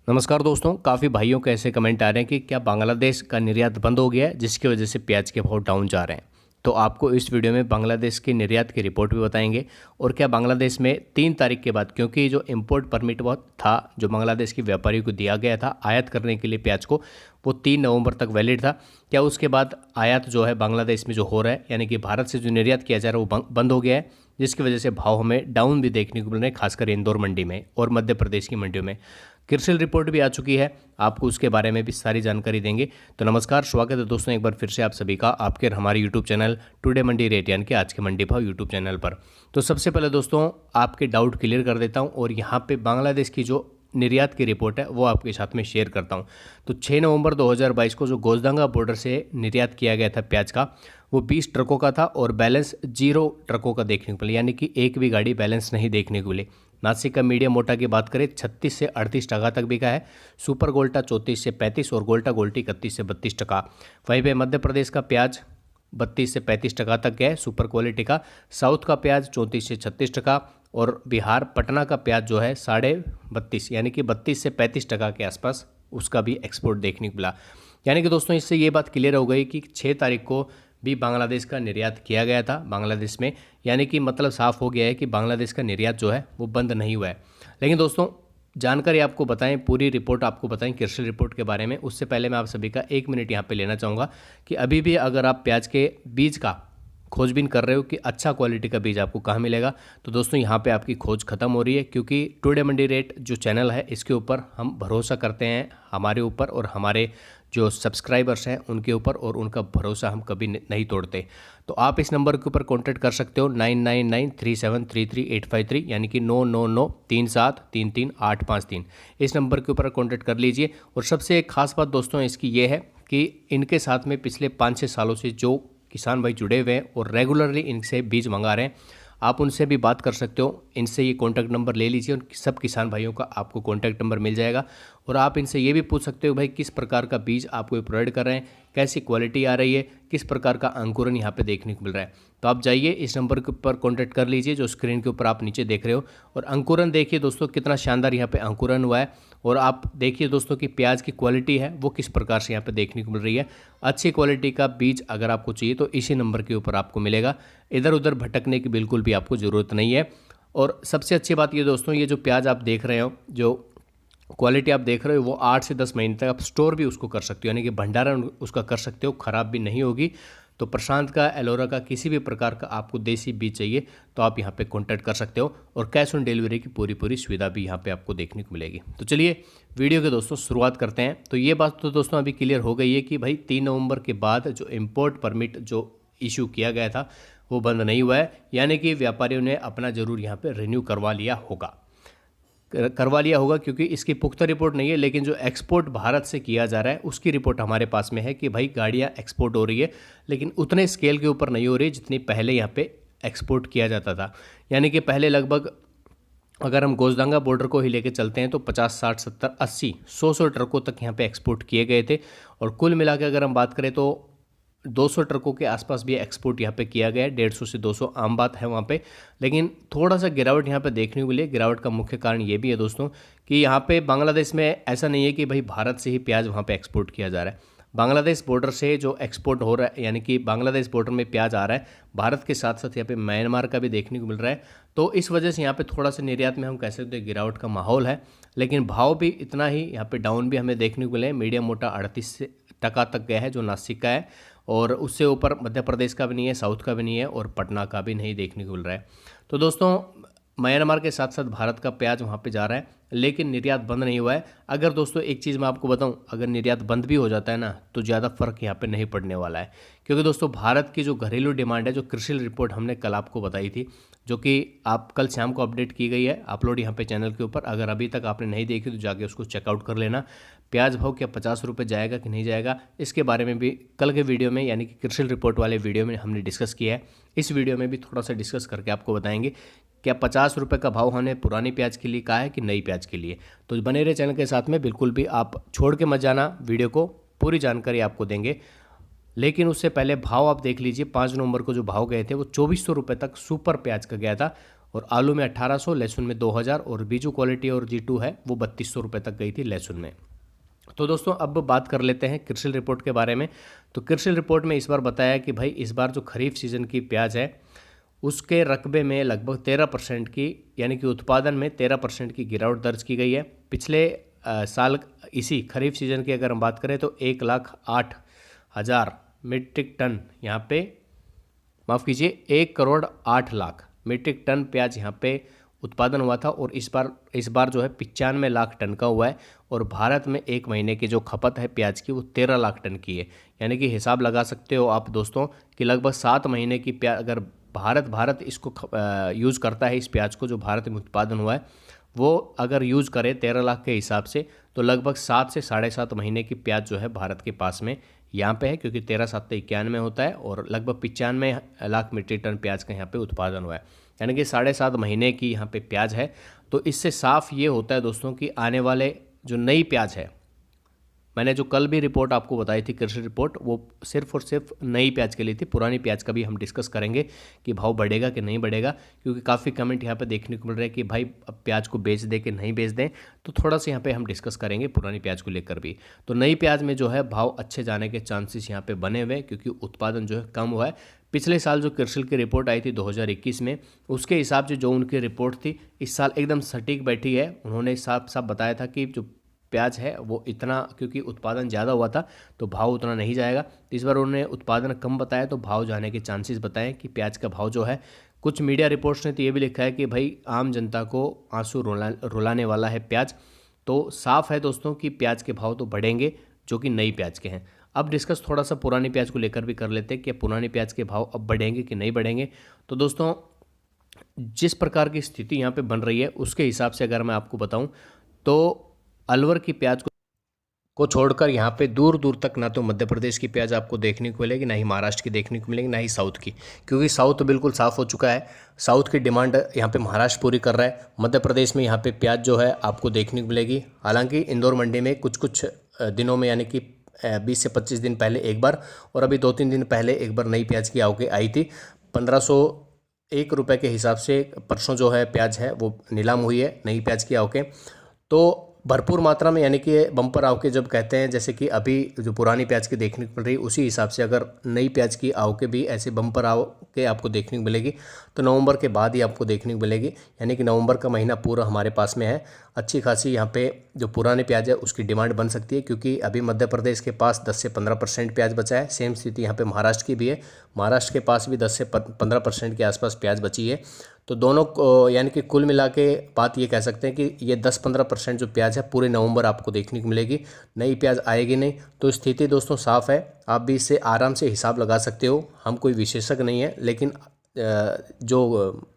नमस्कार दोस्तों, काफ़ी भाइयों के ऐसे कमेंट आ रहे हैं कि क्या बांग्लादेश का निर्यात बंद हो गया है जिसकी वजह से प्याज के भाव डाउन जा रहे हैं। तो आपको इस वीडियो में बांग्लादेश के निर्यात की रिपोर्ट भी बताएंगे और क्या बांग्लादेश में 3 तारीख के बाद, क्योंकि जो इंपोर्ट परमिट वो था जो बांग्लादेश के व्यापारियों को दिया गया था आयात करने के लिए प्याज को, वो 3 नवंबर तक वैलिड था। क्या उसके बाद आयात जो है बांग्लादेश में जो हो रहा है, यानी कि भारत से जो निर्यात किया जा रहा है वो बंद हो गया है, जिसकी वजह से भाव हमें डाउन भी देखने को मिल रहे हैं, खासकर इंदौर मंडी में और मध्य प्रदेश की मंडियों में। क्रिसिल रिपोर्ट भी आ चुकी है, आपको उसके बारे में भी सारी जानकारी देंगे। तो नमस्कार, स्वागत है दोस्तों एक बार फिर से आप सभी का आपके हमारे यूट्यूब चैनल टुडे मंडी रेट यानी कि आज के मंडी भाव यूट्यूब चैनल पर। तो सबसे पहले दोस्तों आपके डाउट क्लियर कर देता हूं और यहाँ पे बांग्लादेश की जो निर्यात की रिपोर्ट है वो आपके साथ में शेयर करता हूं। तो 6 नवंबर 2022 को जो गोजदंगा बॉर्डर से निर्यात किया गया था प्याज का, वो 20 ट्रकों का था और बैलेंस 0 ट्रकों का देखने को मिला, यानी कि एक भी गाड़ी बैलेंस नहीं देखने को मिली। नासिक का मीडियम मोटा की बात करें 36 से 38 टका तक बिका है, सुपर गोल्टा 34 से 35 और गोल्टा गोल्टी 31 से 32 टका। वहीं पे मध्य प्रदेश का प्याज 32 से 35 टका तक गया है सुपर क्वालिटी का। साउथ का प्याज 34 से 36 टका और बिहार पटना का प्याज जो है 32.5 यानी कि 32 से 35 टका के आसपास उसका भी एक्सपोर्ट देखने को मिला। यानी कि दोस्तों इससे ये बात क्लियर हो गई कि 6 तारीख को भी बांग्लादेश का निर्यात किया गया था बांग्लादेश में, यानी कि मतलब साफ हो गया है कि बांग्लादेश का निर्यात जो है वो बंद नहीं हुआ है। लेकिन दोस्तों जानकारी आपको बताएं, पूरी रिपोर्ट आपको बताएं क्रिसिल रिपोर्ट के बारे में, उससे पहले मैं आप सभी का 1 मिनट यहाँ पे लेना चाहूँगा कि अभी भी अगर आप प्याज के बीज का खोजबीन कर रहे हो कि अच्छा क्वालिटी का बीज आपको कहाँ मिलेगा, तो दोस्तों यहाँ पे आपकी खोज खत्म हो रही है, क्योंकि टुडे मंडी रेट जो चैनल है इसके ऊपर हम भरोसा करते हैं, हमारे ऊपर और हमारे जो सब्सक्राइबर्स हैं उनके ऊपर, और उनका भरोसा हम कभी नहीं तोड़ते। तो आप इस नंबर के ऊपर कॉन्टैक्ट कर सकते हो 9993733853 यानी कि 9993733853। इस नंबर के ऊपर कॉन्टैक्ट कर लीजिए। और सबसे एक खास बात दोस्तों इसकी ये है कि इनके साथ में पिछले 5-6 सालों से जो किसान भाई जुड़े हुए हैं और रेगुलरली इनसे बीज मंगा रहे हैं, आप उनसे भी बात कर सकते हो। इनसे ये कॉन्टैक्ट नंबर ले लीजिए, उन सब किसान भाइयों का आपको कॉन्टैक्ट नंबर मिल जाएगा। और आप इनसे ये भी पूछ सकते हो भाई किस प्रकार का बीज आपको प्रोवाइड कर रहे हैं, कैसी क्वालिटी आ रही है, किस प्रकार का अंकुरन यहाँ पे देखने को मिल रहा है। तो आप जाइए इस नंबर के ऊपर कॉन्टैक्ट कर लीजिए जो स्क्रीन के ऊपर आप नीचे देख रहे हो। और अंकुरन देखिए दोस्तों कितना शानदार यहाँ पे अंकुरन हुआ है। और आप देखिए दोस्तों कि प्याज की क्वालिटी है वो किस प्रकार से यहाँ पे देखने को मिल रही है। अच्छी क्वालिटी का बीज अगर आपको चाहिए तो इसी नंबर के ऊपर आपको मिलेगा, इधर उधर भटकने की बिल्कुल भी आपको ज़रूरत नहीं है। और सबसे अच्छी बात ये दोस्तों, ये जो प्याज आप देख रहे हो, जो क्वालिटी आप देख रहे हो, वो 8 से 10 महीने तक आप स्टोर भी उसको कर सकते हो, यानी कि भंडारण उसका कर सकते हो, ख़राब भी नहीं होगी। तो प्रशांत का, एलोरा का, किसी भी प्रकार का आपको देसी बीज चाहिए तो आप यहाँ पे कांटेक्ट कर सकते हो। और कैश ऑन डिलीवरी की पूरी सुविधा भी यहाँ पे आपको देखने को मिलेगी। तो चलिए वीडियो के दोस्तों शुरुआत करते हैं। तो ये बात तो दोस्तों अभी क्लियर हो गई है कि भाई 3 नवंबर के बाद जो इम्पोर्ट परमिट जो इशू किया गया था वो बंद नहीं हुआ है, यानी कि व्यापारियों ने अपना ज़रूर यहाँ पर रिन्यू करवा लिया होगा, क्योंकि इसकी पुख्ता रिपोर्ट नहीं है। लेकिन जो एक्सपोर्ट भारत से किया जा रहा है उसकी रिपोर्ट हमारे पास में है कि भाई गाड़ियाँ एक्सपोर्ट हो रही है, लेकिन उतने स्केल के ऊपर नहीं हो रही जितनी पहले यहाँ पे एक्सपोर्ट किया जाता था। यानी कि पहले लगभग अगर हम गोजदंगा बॉर्डर को ही लेके चलते हैं तो 50, 60, 70, 80, 100 ट्रकों तक यहाँ पे एक्सपोर्ट किए गए थे। और कुल मिला के अगर हम बात करें तो 200 ट्रकों के आसपास भी एक्सपोर्ट यहाँ पे किया गया है, 150 से 200 आम बात है वहाँ पे। लेकिन थोड़ा सा गिरावट यहाँ पे देखने को मिली। गिरावट का मुख्य कारण ये भी है दोस्तों कि यहाँ पे बांग्लादेश में ऐसा नहीं है कि भाई भारत से ही प्याज वहाँ पे एक्सपोर्ट किया जा रहा है। बांग्लादेश बॉर्डर से जो एक्सपोर्ट हो रहा है, यानी कि बांग्लादेश बॉर्डर में प्याज आ रहा है, भारत के साथ साथ यहाँ पे म्यांमार का भी देखने को मिल रहा है। तो इस वजह से यहाँ पे थोड़ा सा निर्यात में हम कह सकते हैं गिरावट का माहौल है। लेकिन भाव भी इतना ही यहाँ पे डाउन भी हमें देखने को मिले। मीडियम मोटा 38 टका तक गया है जो नासिक का है, और उससे ऊपर मध्य प्रदेश का भी नहीं है, साउथ का भी नहीं है और पटना का भी नहीं देखने को मिल रहा है। तो दोस्तों म्यांमार के साथ साथ भारत का प्याज वहाँ पे जा रहा है, लेकिन निर्यात बंद नहीं हुआ है। अगर दोस्तों एक चीज़ मैं आपको बताऊं, अगर निर्यात बंद भी हो जाता है ना तो ज़्यादा फर्क यहाँ पे नहीं पड़ने वाला है, क्योंकि दोस्तों भारत की जो घरेलू डिमांड है, जो क्रिसिल रिपोर्ट हमने कल आपको बताई थी, जो कि आप कल शाम को अपडेट की गई है अपलोड यहाँ पे चैनल के ऊपर, अगर अभी तक आपने नहीं देखी तो जाके उसको चेकआउट कर लेना। प्याज भाव क्या 50 रुपये जाएगा कि नहीं जाएगा, इसके बारे में भी कल के वीडियो में, यानी कि क्रिसिल रिपोर्ट वाले वीडियो में हमने डिस्कस किया है। इस वीडियो में भी थोड़ा सा डिस्कस करके आपको बताएंगे क्या 50 रुपये का भाव हमने पुरानी प्याज के लिए कहा है कि नई प्याज के लिए। तो बने रहे चैनल के साथ में, बिल्कुल भी आप छोड़ के मत जाना वीडियो को, पूरी जानकारी आपको देंगे। लेकिन उससे पहले भाव आप देख लीजिए, 5 नवंबर को जो भाव गए थे वो 2400 रुपये तक सुपर प्याज का गया था। और आलू में 1800, लहसुन में 2000 और बीजू क्वालिटी और G2 है वो 3200 रुपये तक गई थी लहसुन में। तो दोस्तों अब बात कर लेते हैं क्रिसिल रिपोर्ट के बारे में। तो क्रिसिल रिपोर्ट में इस बार बताया कि भाई इस बार जो खरीफ सीज़न की प्याज है उसके रकबे में लगभग 13% की, यानी कि उत्पादन में 13% की गिरावट दर्ज की गई है। पिछले साल इसी खरीफ सीज़न की अगर हम बात करें तो 1,08,000 मीट्रिक टन यहाँ पे, माफ़ कीजिए 1,08,00,000 मीट्रिक टन प्याज यहाँ पे उत्पादन हुआ था और इस बार जो है 95 लाख टन का हुआ है। और भारत में एक महीने की जो खपत है प्याज की वो 13 लाख टन की है। यानी कि हिसाब लगा सकते हो आप दोस्तों कि लगभग 7 महीने की प्याज अगर भारत इसको यूज़ करता है, इस प्याज को जो भारत में उत्पादन हुआ है वो अगर यूज़ करे 13 लाख के हिसाब से तो लगभग 7 से 7.5 महीने की प्याज जो है भारत के पास में यहाँ पे है, क्योंकि 13/7 तो 91 होता है और लगभग 95 लाख मीट्रिक टन प्याज का यहाँ पे उत्पादन हुआ है, यानी कि 7.5 महीने की यहाँ पे प्याज है। तो इससे साफ ये होता है दोस्तों कि आने वाले जो नई प्याज है, मैंने जो कल भी रिपोर्ट आपको बताई थी कृषि रिपोर्ट, वो सिर्फ और सिर्फ नई प्याज के लिए थी। पुरानी प्याज का भी हम डिस्कस करेंगे कि भाव बढ़ेगा कि नहीं बढ़ेगा, क्योंकि काफ़ी कमेंट यहाँ पे देखने को मिल रहे हैं कि भाई अब प्याज को बेच दें कि नहीं बेच दें। तो थोड़ा सा यहाँ पे हम डिस्कस करेंगे पुरानी प्याज को लेकर भी। तो नई प्याज में जो है भाव अच्छे जाने के चांसेस यहाँ पे बने हुए, क्योंकि उत्पादन जो है कम हुआ है। पिछले साल जो क्रिसिल की रिपोर्ट आई थी 2021 में, उसके हिसाब से जो उनकी रिपोर्ट थी इस साल एकदम सटीक बैठी है। उन्होंने साफ साफ बताया था कि जो प्याज है वो इतना, क्योंकि उत्पादन ज़्यादा हुआ था तो भाव उतना नहीं जाएगा। तो इस बार उन्होंने उत्पादन कम बताया तो भाव जाने के चांसेस बताए कि प्याज का भाव जो है, कुछ मीडिया रिपोर्ट्स ने तो ये भी लिखा है कि भाई आम जनता को आंसू रुलाने वाला है प्याज। तो साफ है दोस्तों कि प्याज के भाव तो बढ़ेंगे जो कि नई प्याज के हैं। अब डिस्कस थोड़ा सा पुरानी प्याज को लेकर भी कर लेते हैं कि पुरानी प्याज के भाव अब बढ़ेंगे कि नहीं बढ़ेंगे। तो दोस्तों जिस प्रकार की स्थिति यहाँ पे बन रही है उसके हिसाब से अगर मैं आपको बताऊँ तो अलवर की प्याज को छोड़कर यहाँ पे दूर दूर तक ना तो मध्य प्रदेश की प्याज आपको देखने को मिलेगी, ना ही महाराष्ट्र की देखने को मिलेगी, ना ही साउथ की, क्योंकि साउथ तो बिल्कुल साफ़ हो चुका है। साउथ की डिमांड यहाँ पे महाराष्ट्र पूरी कर रहा है। मध्य प्रदेश में यहाँ पे प्याज जो है आपको देखने को मिलेगी। हालांकि इंदौर मंडी में कुछ दिनों में, यानी कि 20 से 25 दिन पहले एक बार और अभी 2-3 दिन पहले एक बार नई प्याज की आवकें आई थी। 1501 रुपये के हिसाब से परसों जो है प्याज है वो नीलाम हुई है नई प्याज की आवकें। तो भरपूर मात्रा में, यानी कि बम्पर आवकें जब कहते हैं, जैसे कि अभी जो पुरानी प्याज की देखने को मिल रही है उसी हिसाब से अगर नई प्याज की आवकें भी ऐसे बम्पर आवकें आपको देखने को मिलेगी तो नवंबर के बाद ही आपको देखने को मिलेगी। यानी कि नवंबर का महीना पूरा हमारे पास में है। अच्छी खासी यहाँ पे जो पुरानी प्याज है उसकी डिमांड बन सकती है, क्योंकि अभी मध्य प्रदेश के पास 10 से 15% प्याज बचा है। सेम स्थिति यहाँ पे महाराष्ट्र की भी है। महाराष्ट्र के पास भी 10 से 15% के आसपास प्याज बची है। तो दोनों को, यानी कि कुल मिला के बात ये कह सकते हैं कि ये 10-15% जो प्याज है पूरे नवंबर आपको देखने को मिलेगी। नई प्याज आएगी नहीं। तो स्थिति दोस्तों साफ़ है, आप भी इससे आराम से हिसाब लगा सकते हो। हम कोई विशेषज्ञ नहीं है, लेकिन जो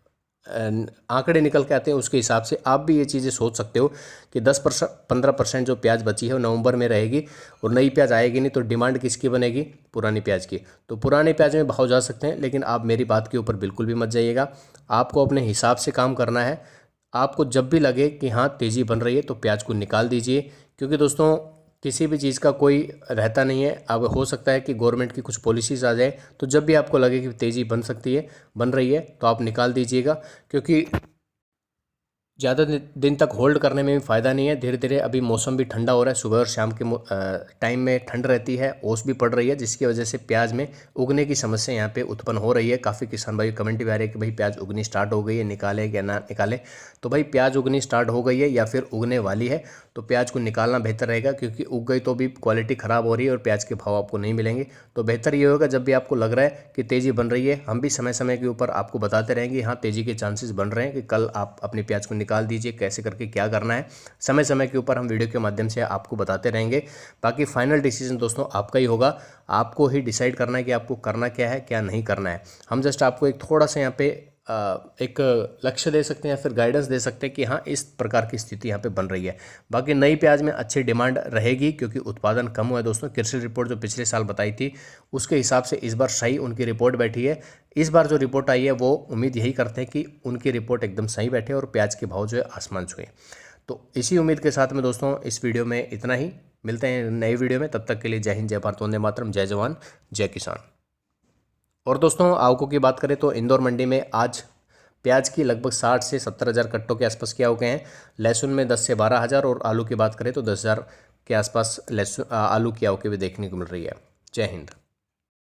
आंकड़े निकल के आते हैं उसके हिसाब से आप भी ये चीज़ें सोच सकते हो कि 10-15% जो प्याज बची है वो नवंबर में रहेगी और नई प्याज आएगी नहीं। तो डिमांड किसकी बनेगी? पुरानी प्याज की। तो पुराने प्याज में भाव जा सकते हैं, लेकिन आप मेरी बात के ऊपर बिल्कुल भी मत जाइएगा। आपको अपने हिसाब से काम करना है। आपको जब भी लगे कि हाँ तेज़ी बन रही है तो प्याज को निकाल दीजिए, क्योंकि दोस्तों किसी भी चीज़ का कोई रहता नहीं है। अब हो सकता है कि गवर्नमेंट की कुछ पॉलिसीज़ आ जाए, तो जब भी आपको लगे कि तेज़ी बन रही है तो आप निकाल दीजिएगा, क्योंकि ज़्यादा दिन तक होल्ड करने में भी फ़ायदा नहीं है। धीरे धीरे अभी मौसम भी ठंडा हो रहा है, सुबह और शाम के टाइम में ठंड रहती है, ओस भी पड़ रही है, जिसकी वजह से प्याज में उगने की समस्या यहाँ पे उत्पन्न हो रही है। काफ़ी किसान भाई कमेंट भी आ रहे हैं कि भाई प्याज उगनी स्टार्ट हो गई है, निकाले या ना निकाले। तो भाई प्याज उगनी स्टार्ट हो गई है या फिर उगने वाली है तो प्याज को निकालना बेहतर रहेगा, क्योंकि उग गई तो भी क्वालिटी ख़राब हो रही है और प्याज के भाव आपको नहीं मिलेंगे। तो बेहतर ये होगा जब भी आपको लग रहा है कि तेज़ी बन रही है, हम भी समय समय के ऊपर आपको बताते रहेंगे हाँ तेज़ी के चांसेस बन रहे हैं, कि कल आप अपनी प्याज को निकाल दीजिए, कैसे करके क्या करना है समय समय के ऊपर हम वीडियो के माध्यम से आपको बताते रहेंगे। बाकी फाइनल डिसीजन दोस्तों आपका ही होगा, आपको ही डिसाइड करना है कि आपको करना क्या है क्या नहीं करना है। हम जस्ट आपको एक थोड़ा सा यहाँ पे एक लक्ष्य दे सकते हैं या फिर गाइडेंस दे सकते हैं कि हाँ इस प्रकार की स्थिति यहाँ पे बन रही है। बाकी नई प्याज में अच्छी डिमांड रहेगी, क्योंकि उत्पादन कम हुआ है दोस्तों। कृषि रिपोर्ट जो पिछले साल बताई थी उसके हिसाब से इस बार सही उनकी रिपोर्ट बैठी है। इस बार जो रिपोर्ट आई है वो उम्मीद यही करते हैं कि उनकी रिपोर्ट एकदम सही बैठे और प्याज के भाव जो है आसमान छुए। तो इसी उम्मीद के साथ में दोस्तों इस वीडियो में इतना ही। मिलते हैं नए वीडियो में, तब तक के लिए जय हिंद, जय भारत, वंदे मातरम, जय जवान जय किसान। और दोस्तों आवकों की बात करें तो इंदौर मंडी में आज प्याज की लगभग 60 से 70 हज़ार कट्टों के आसपास क्या हो गए हैं। लहसुन में 10 से 12 हज़ार और आलू की बात करें तो 10 हज़ार के आसपास लहसुन आलू की आवकें भी देखने को मिल रही है। जय हिंद।